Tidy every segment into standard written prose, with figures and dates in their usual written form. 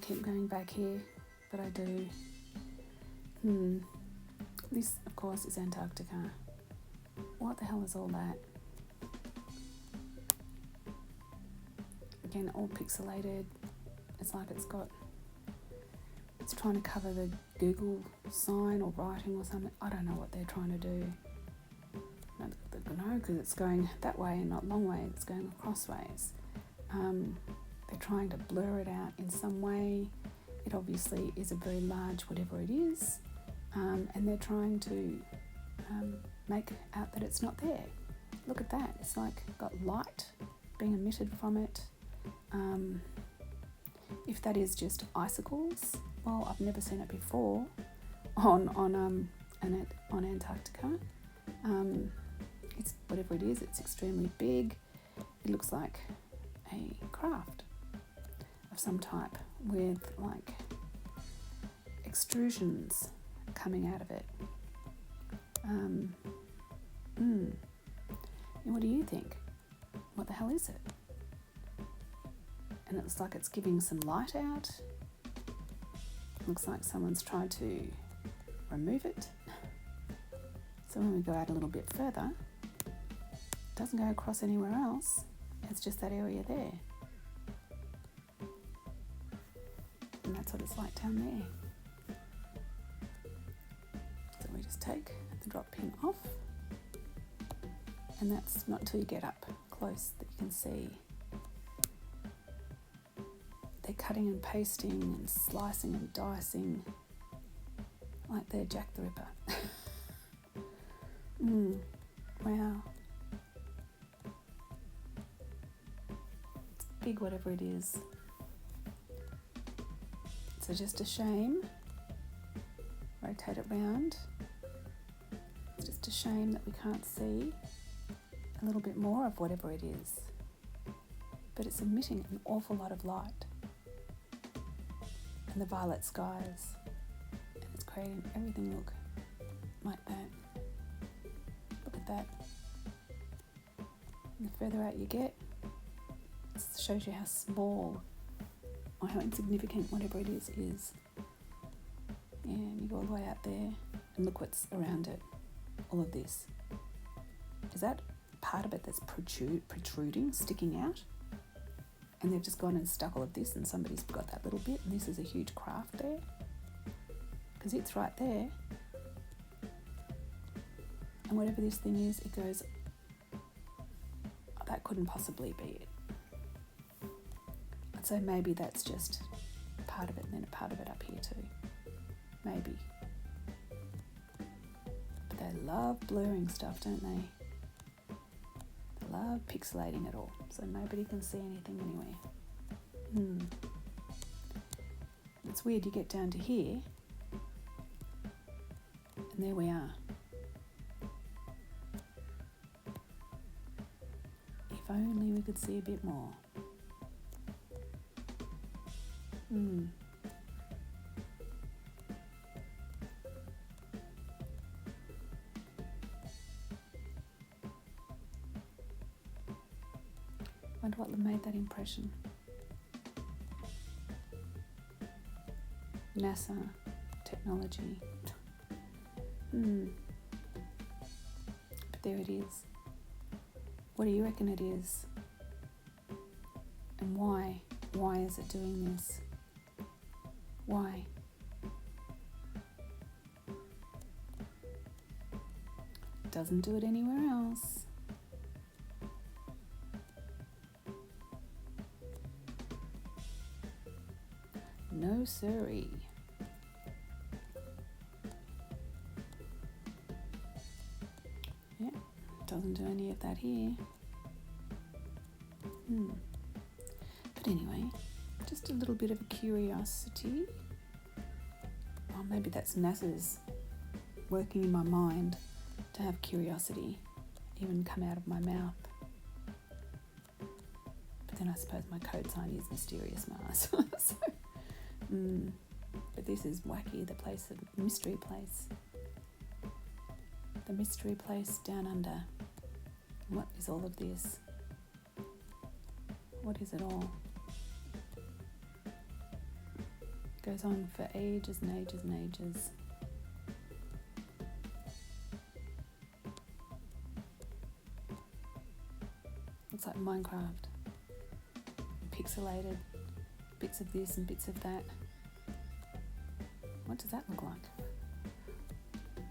keep going back here, but I do. This, of course, is Antarctica. What the hell is all that? Again, all pixelated. It's like it's trying to cover the Google sign or writing or something. I don't know what they're trying to do. No, because it's going that way and not long way. It's going across ways. They're trying to blur it out in some way. It obviously is a very large whatever it is. And they're trying to make out that it's not there. Look at that. It's like got light being emitted from it. If that is just icicles, well, I've never seen it before on Antarctica. It's whatever it is. It's extremely big. It looks like a craft of some type with like extrusions coming out of it. And what do you think? What the hell is it? And it looks like it's giving some light out. Looks like someone's tried to remove it. So when we go out a little bit further, it doesn't go across anywhere else. It's just that area there. And that's what it's like down there. So we just take the drop pin off. And that's not until you get up close that you can see. They're cutting and pasting and slicing and dicing like they're Jack the Ripper. Wow. It's big, whatever it is. So just a shame. Rotate it round. It's just a shame that we can't see a little bit more of whatever it is. But it's emitting an awful lot of light. And the violet skies. And it's creating everything look like that. Look at that. And the further out you get, it shows you how small or how insignificant whatever it is. And you go all the way out there and look what's around it. All of this. Is that part of it that's protruding, sticking out? And they've just gone and stuck all of this and somebody's got that little bit and this is a huge craft there. Because it's right there. And whatever this thing is, it goes, oh, that couldn't possibly be it. I'd say maybe that's just part of it and then a part of it up here too. Maybe. But they love blurring stuff, don't they? They love pixelating it all, so nobody can see anything anywhere. It's weird, you get down to here, and there we are. If only we could see a bit more. Wonder what made that impression. NASA technology. But there it is. What do you reckon it is? And why? Why is it doing this? Why? It doesn't do it anywhere else. No siree. Yeah, doesn't do any of that here. But anyway, just a little bit of a curiosity. Well, maybe that's NASA's working in my mind to have curiosity even come out of my mouth. But then I suppose my code sign is Mysterious Mars. So, but this is wacky, the mystery place. The mystery place down under. What is all of this? What is it all? goes on for ages and ages and ages. Looks like Minecraft. Pixelated. Bits of this and bits of that. What does that look like?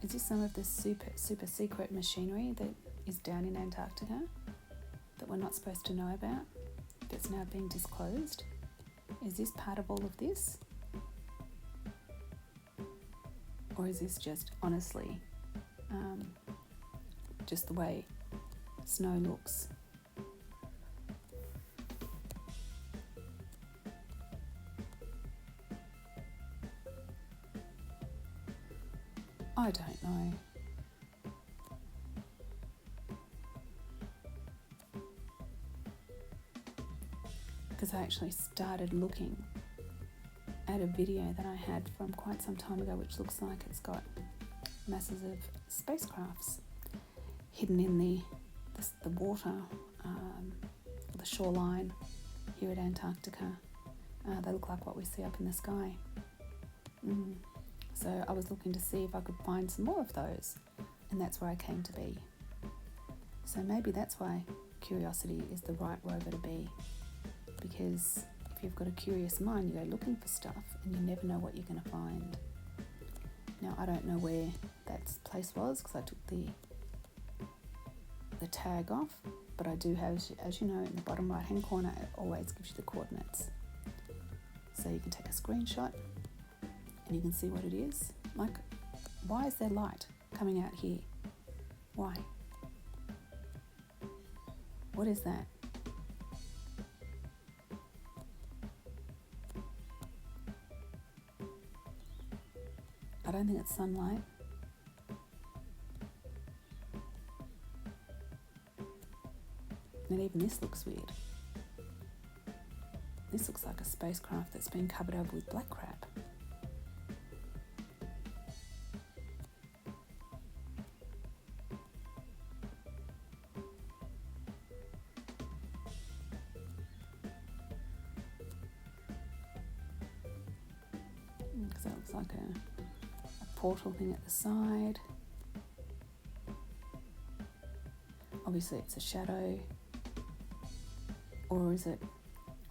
Is this some of the super secret machinery that is down in Antarctica that we're not supposed to know about, that's now being disclosed? Is this part of all of this? Or is this just honestly just the way snow looks? I don't know. Because I actually started looking at a video that I had from quite some time ago, which looks like it's got masses of spacecrafts hidden in the water, the shoreline here at Antarctica. They look like what we see up in the sky. So I was looking to see if I could find some more of those, and that's where I came to be. So maybe that's why curiosity is the right rover to be, because if you've got a curious mind, you go looking for stuff and you never know what you're going to find. Now, I don't know where that place was because I took the tag off, but I do have, as you know, in the bottom right hand corner, it always gives you the coordinates. So you can take a screenshot and you can see what it is. Like, why is there light coming out here? Why? What is that? I don't think it's sunlight. And even this looks weird. This looks like a spacecraft that's been covered over with black crap. Because that looks like a portal thing at the side. Obviously it's a shadow, or is it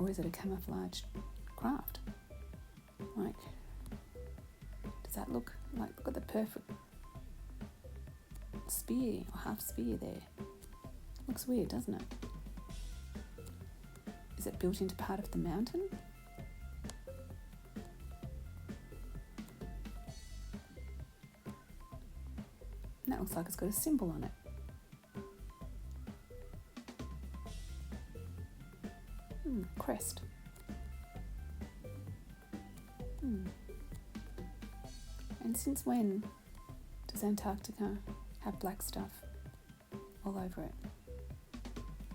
a camouflaged craft? Like, does that look at the perfect spear or half spear there? Looks weird, doesn't it? Is it built into part of the mountain? And that looks like it's got a symbol on it. Crest. And since when does Antarctica have black stuff all over it?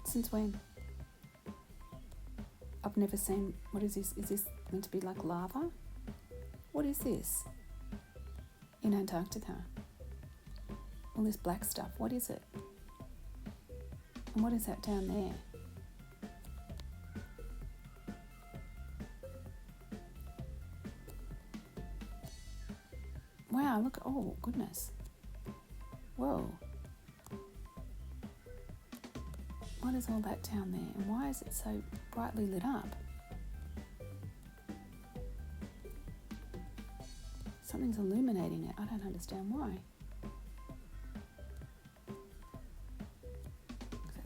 Since when? I've never seen. What is this? Is this meant to be like lava? What is this in Antarctica? All this black stuff, what is it? And what is that down there? Wow, look, oh goodness. Whoa. What is all that down there? And why is it so brightly lit up? Something's illuminating it. I don't understand why.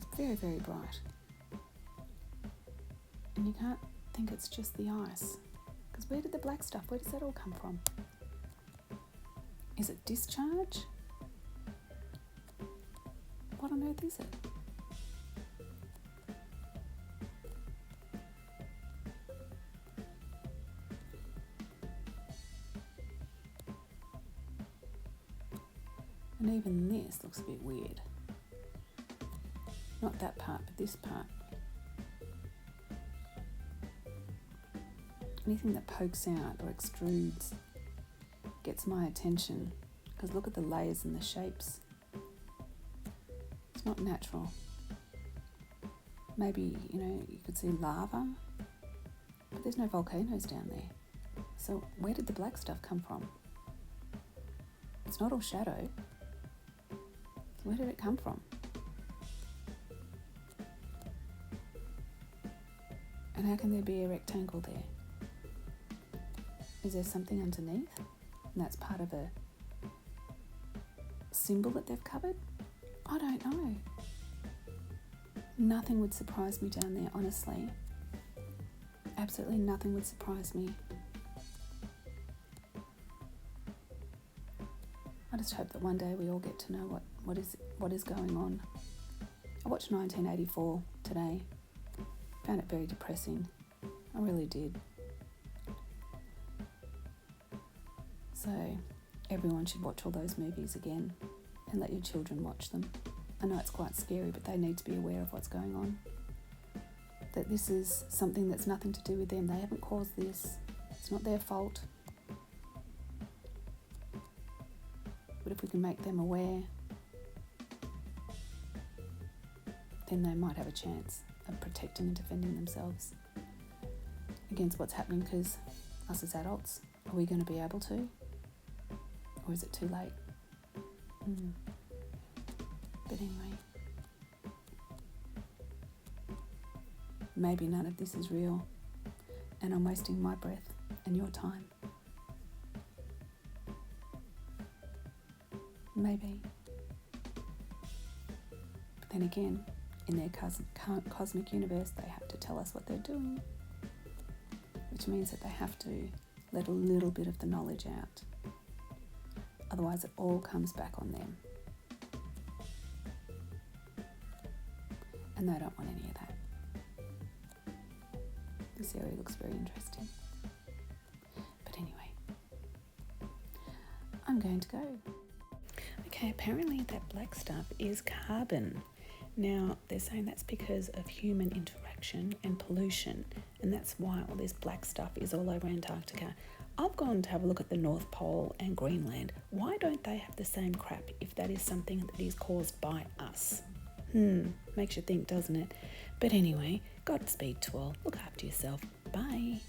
It's very, very bright. And you can't think it's just the ice. Because where did the black stuff, where does that all come from? Is it discharge? What on earth is it? And even this looks a bit weird. Not that part, but this part. Anything that pokes out or extrudes gets my attention, because look at the layers and the shapes. It's not natural. Maybe, you could see lava, but there's no volcanoes down there. So where did the black stuff come from? It's not all shadow. Where did it come from? And how can there be a rectangle there? Is there something underneath? And that's part of a symbol that they've covered? I don't know. Nothing would surprise me down there, honestly. Absolutely nothing would surprise me. I just hope that one day we all get to know what is going on. I watched 1984 today. Found it very depressing. I really did. So everyone should watch all those movies again and let your children watch them. I know it's quite scary, but they need to be aware of what's going on. That this is something that's nothing to do with them. They haven't caused this. It's not their fault. But if we can make them aware, then they might have a chance of protecting and defending themselves against what's happening, because us as adults, are we going to be able to? Or is it too late? But anyway, maybe none of this is real and I'm wasting my breath and your time. Maybe. But then again, in their cosmic universe, they have to tell us what they're doing, which means that they have to let a little bit of the knowledge out. Otherwise, it all comes back on them. And they don't want any of that. This area looks very interesting. But anyway, I'm going to go. Okay, apparently that black stuff is carbon. Now, they're saying that's because of human interaction and pollution, and that's why all this black stuff is all over Antarctica. I've gone to have a look at the North Pole and Greenland. Why don't they have the same crap if that is something that is caused by us? Makes you think, doesn't it? But anyway, Godspeed to all. Look after yourself. Bye.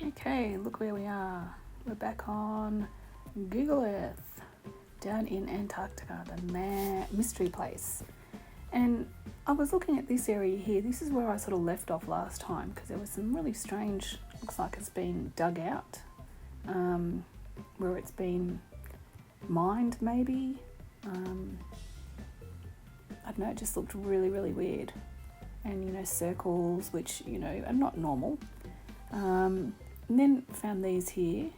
Okay, look where we are. We're back on Google Earth, down in Antarctica, the mystery place. And I was looking at this area here. This is where I sort of left off last time, because there was some really strange, looks like it's been dug out, where it's been mined maybe. I don't know, it just looked really, really weird. And, circles, which, are not normal. And then found these here.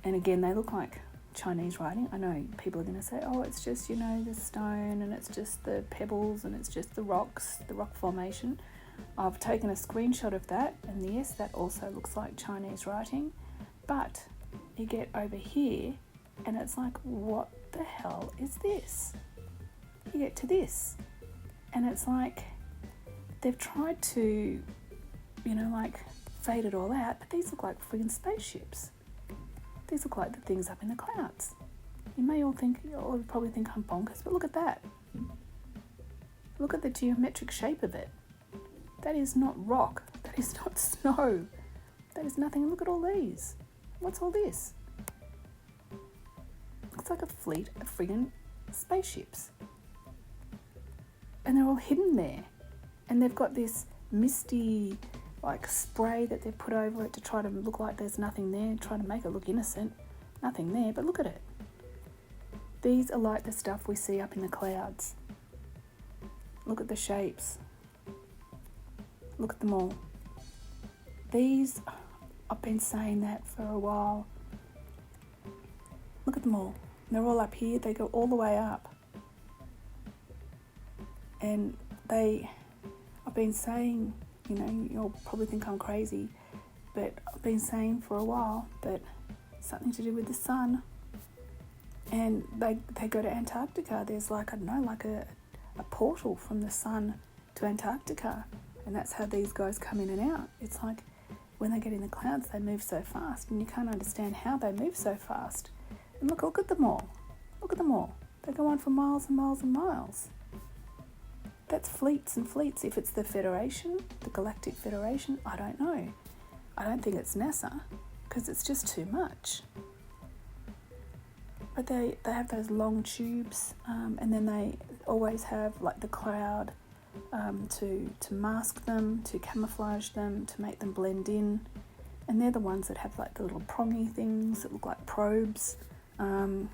And again, they look like Chinese writing. I know people are going to say, oh, it's just, the stone and it's just the pebbles and it's just the rocks, the rock formation. I've taken a screenshot of that. And yes, that also looks like Chinese writing. But you get over here and it's like, what the hell is this? You get to this. And it's like, they've tried to, fade it all out, but these look like friggin' spaceships. These look like the things up in the clouds. You may all think, or probably think I'm bonkers, but look at that. Look at the geometric shape of it. That is not rock. That is not snow. That is nothing. Look at all these. What's all this? Looks like a fleet of friggin' spaceships. And they're all hidden there. And they've got this misty, spray that they've put over it to try to look like there's nothing there, trying to make it look innocent. Nothing there, but look at it. These are like the stuff we see up in the clouds. Look at the shapes. Look at them all. These, I've been saying that for a while. Look at them all. They're all up here. They go all the way up. And I've been saying, you'll probably think I'm crazy, but I've been saying for a while that something to do with the sun. And they go to Antarctica. There's like, I don't know, like a portal from the sun to Antarctica. And that's how these guys come in and out. It's like when they get in the clouds, they move so fast, and you can't understand how they move so fast. And look at them all. Look at them all. They go on for miles and miles and miles. That's fleets and fleets. If it's the Federation, the Galactic Federation, I don't know. I don't think it's NASA, because it's just too much. But they have those long tubes, and then they always have like the cloud to mask them, to camouflage them, to make them blend in. And they're the ones that have like the little prongy things that look like probes. And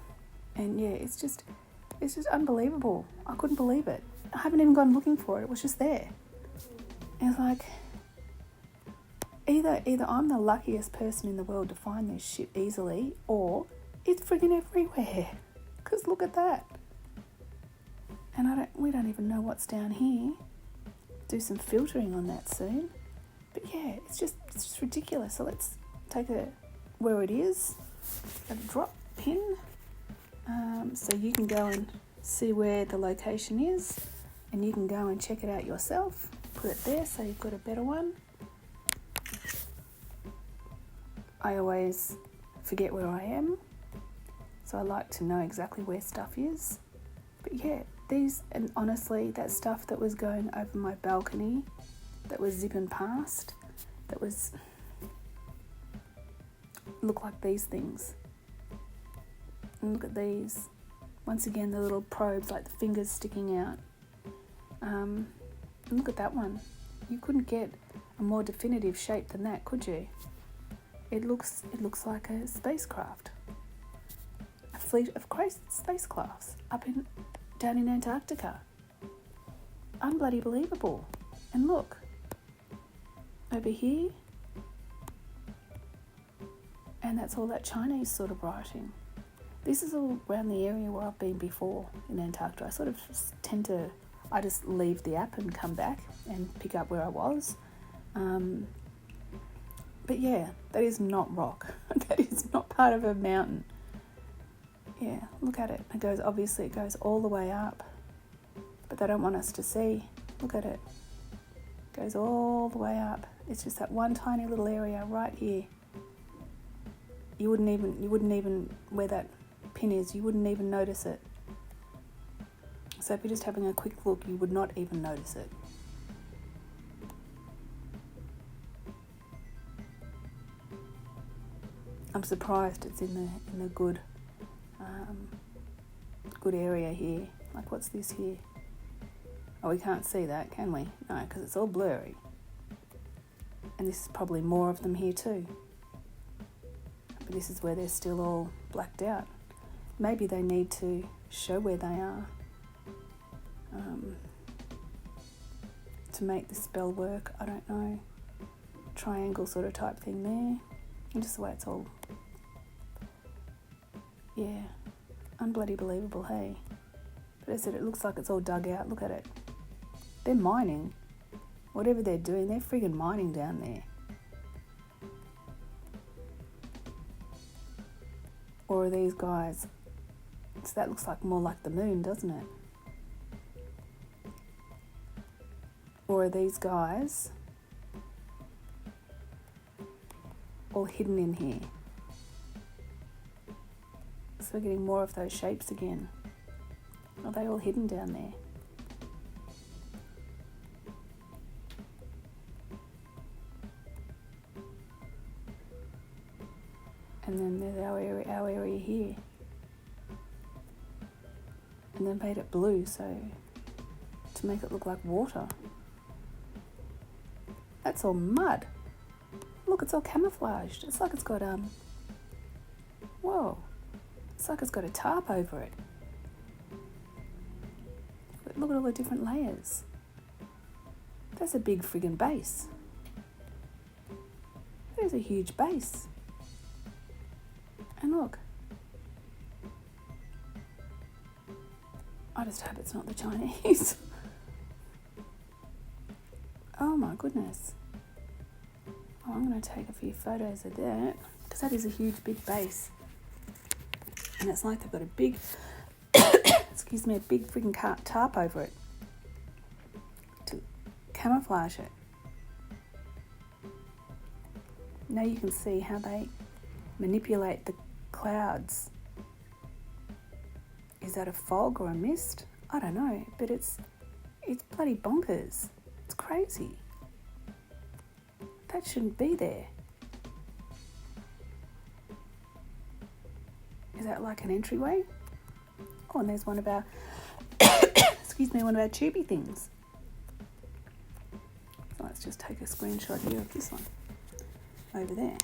yeah, it's just unbelievable. I couldn't believe it. I haven't even gone looking for it. It was just there. And it's like, either I'm the luckiest person in the world to find this shit easily, or it's friggin' everywhere. Because look at that. And we don't even know what's down here. Do some filtering on that soon. But yeah, it's just ridiculous. So let's take where it is, a drop pin, so you can go and see where the location is, and you can go and check it out yourself. Put it there so you've got a better one. I always forget where I am, so I like to know exactly where stuff is. But yeah, and honestly, that stuff that was going over my balcony, that was zipping past, look like these things. And look at these. Once again, the little probes, like the fingers sticking out. And look at that one. You couldn't get a more definitive shape than that, could you? It looks like a spacecraft. A fleet of spacecrafts down in Antarctica. Unbloody believable. And look, over here, and that's all that Chinese sort of writing. This is all around the area where I've been before in Antarctica. I just leave the app and come back and pick up where I was. But yeah, that is not rock. That is not part of a mountain. Yeah, look at it. It goes all the way up. But they don't want us to see. Look at it. It goes all the way up. It's just that one tiny little area right here. You wouldn't even where that pin is, you wouldn't even notice it. So if you're just having a quick look, you would not even notice it. I'm surprised it's in the good area here. Like, what's this here? Oh, we can't see that, can we? No, because it's all blurry. And this is probably more of them here too. But this is where they're still all blacked out. Maybe they need to show where they are to make the spell work. I don't know. Triangle sort of type thing there. And just the way it's all... Yeah. Unbloody believable, hey? But as I said, it looks like it's all dug out. Look at it. They're mining. Whatever they're doing, they're friggin' mining down there. Or are these guys... So that looks like more like the moon, doesn't it? Or are these guys all hidden in here? So we're getting more of those shapes again. Are they all hidden down there? And then there's our area here. And then made it blue, so to make it look like water. That's all mud. Look, it's all camouflaged. It's like it's got whoa. It's like it's got a tarp over it. Look at all the different layers. That's a big friggin' base. That is a huge base. And look. I just hope it's not the Chinese. Oh my goodness. Oh, I'm going to take a few photos of that. because that is a huge big base, and it's like they've got a big excuse me, a big freaking tarp over it to camouflage it. Now you can see how they manipulate the clouds. Is that a fog or a mist? I don't know, but it's bloody bonkers. It's crazy. That shouldn't be there. Is that like an entryway? Oh, and there's one of our excuse me, one of our tubey things. So let's just take a screenshot here of this one over there.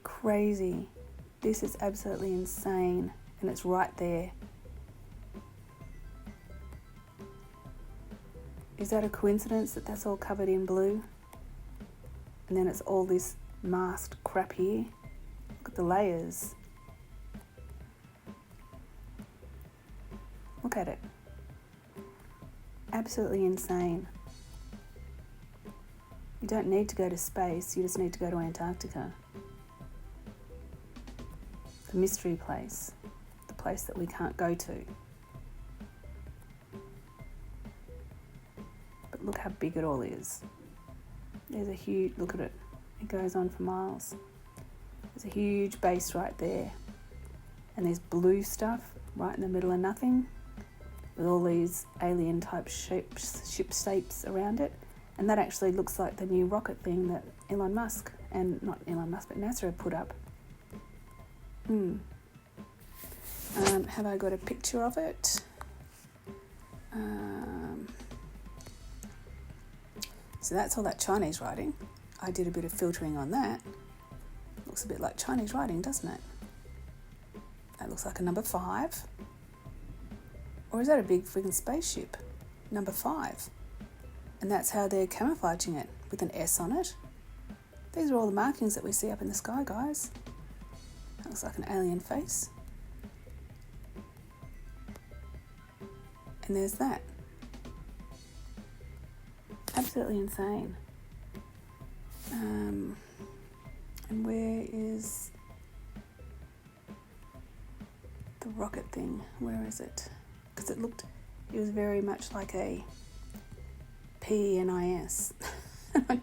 Crazy. This is absolutely insane, and it's right there. Is that a coincidence that that's all covered in blue? And then it's all this masked crap here. Look at the layers. Look at it. Absolutely insane. You don't need to go to space, you just need to go to Antarctica. The mystery place. The place that we can't go to. But look how big it all is. There's a huge, look at it. It goes on for miles. There's a huge base right there. And there's blue stuff right in the middle of nothing, with all these alien type ship shapes around it. And that actually looks like the new rocket thing that Elon Musk, and not Elon Musk, but NASA have put up. Have I got a picture of it? So that's all that Chinese writing. I did a bit of filtering on that. Looks a bit like Chinese writing, doesn't it? That looks like a number 5. Or is that a big friggin' spaceship? Number 5. And that's how they're camouflaging it, with an S on it. These are all the markings that we see up in the sky, guys. That looks like an alien face. And there's that. Absolutely insane. And where is the rocket thing? Where is it? Because it was very much like a PNIS.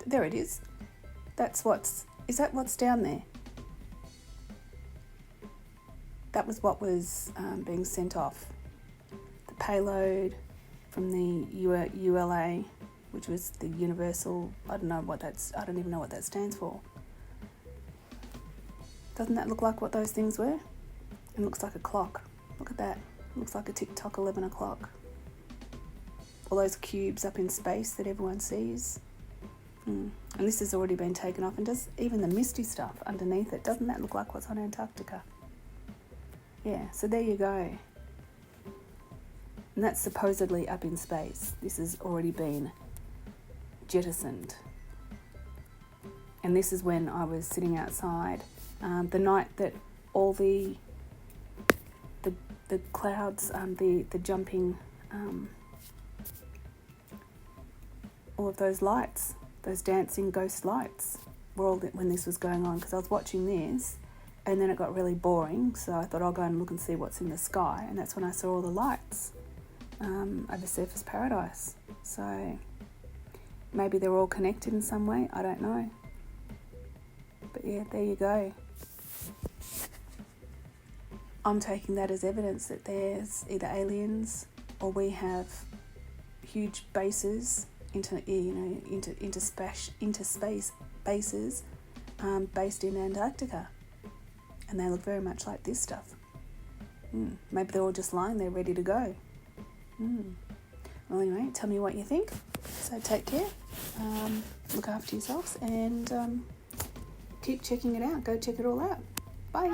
There it is. Is that what's down there? That was what was being sent off. The payload from the ULA, which was the Universal, I don't even know what that stands for. Doesn't that look like what those things were? It looks like a clock. Look at that. It looks like a tick-tock 11 o'clock. All those cubes up in space that everyone sees. And this has already been taken off, and does even the misty stuff underneath it, doesn't that look like what's on Antarctica? Yeah, so there you go. And that's supposedly up in space. This has already been jettisoned. And this is when I was sitting outside the night that all the clouds, the jumping, all of those lights, those dancing ghost lights, were all when this was going on, because I was watching this, and then it got really boring, so I thought I'll go and look and see what's in the sky, and that's when I saw all the lights over Surfers Paradise. So maybe they're all connected in some way, I don't know. But yeah, there you go. I'm taking that as evidence that there's either aliens, or we have huge bases into space bases based in Antarctica, and they look very much like this stuff. Maybe they're all just lying there ready to go. Well, anyway, tell me what you think. So take care, look after yourselves, and keep checking it out. Go check it all out. Bye.